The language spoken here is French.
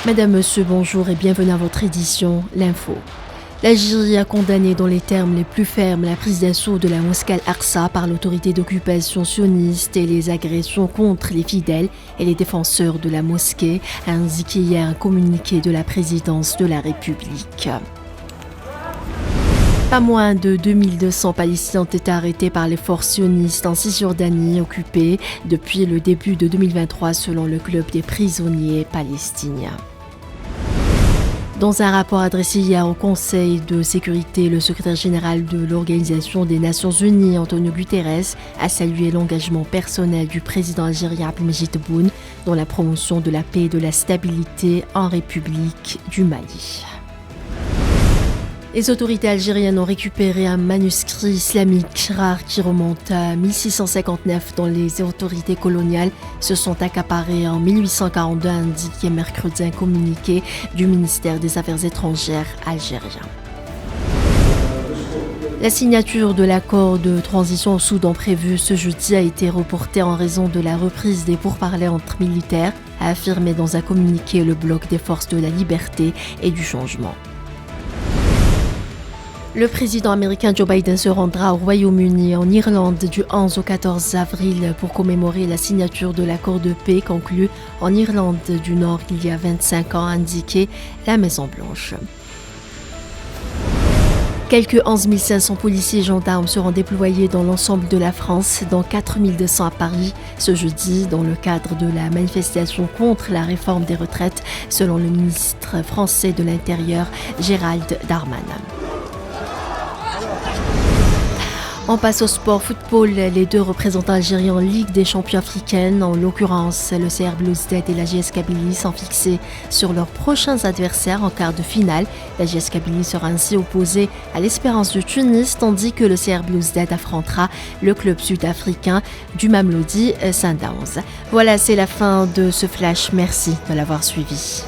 Madame, Monsieur, bonjour et bienvenue à votre édition, l'Info. L'Algérie a condamné dans les termes les plus fermes la prise d'assaut de la mosquée Al-Aqsa par l'autorité d'occupation sioniste et les agressions contre les fidèles et les défenseurs de la mosquée, a indiqué hier un communiqué de la présidence de la République. Pas moins de 2200 Palestiniens ont été arrêtés par les forces sionistes en Cisjordanie occupée depuis le début de 2023 selon le club des prisonniers palestiniens. Dans un rapport adressé hier au Conseil de sécurité, le secrétaire général de l'Organisation des Nations Unies, Antonio Guterres, a salué l'engagement personnel du président algérien Abdelmadjid Tebboune dans la promotion de la paix et de la stabilité en République du Mali. Les autorités algériennes ont récupéré un manuscrit islamique rare qui remonte à 1659 dont les autorités coloniales se sont accaparées en 1842, a indiqué mercredi un communiqué du ministère des Affaires étrangères algérien. La signature de l'accord de transition au Soudan prévu ce jeudi a été reportée en raison de la reprise des pourparlers entre militaires, a affirmé dans un communiqué le bloc des forces de la liberté et du changement. Le président américain Joe Biden se rendra au Royaume-Uni et en Irlande du 11 au 14 avril pour commémorer la signature de l'accord de paix conclu en Irlande du Nord il y a 25 ans, a indiqué la Maison-Blanche. Quelques 11 500 policiers et gendarmes seront déployés dans l'ensemble de la France, dont 4 200 à Paris, ce jeudi, dans le cadre de la manifestation contre la réforme des retraites, selon le ministre français de l'Intérieur, Gérald Darmanin. On passe au sport football. Les deux représentants algériens en Ligue des champions africaines, en l'occurrence le CR Belouizdad et la JS Kabylie, sont fixés sur leurs prochains adversaires en quart de finale. La JS Kabylie sera ainsi opposée à l'Espérance de Tunis, tandis que le CR Belouizdad affrontera le club sud-africain du Mamelodi Sundowns. Voilà, c'est la fin de ce flash. Merci de l'avoir suivi.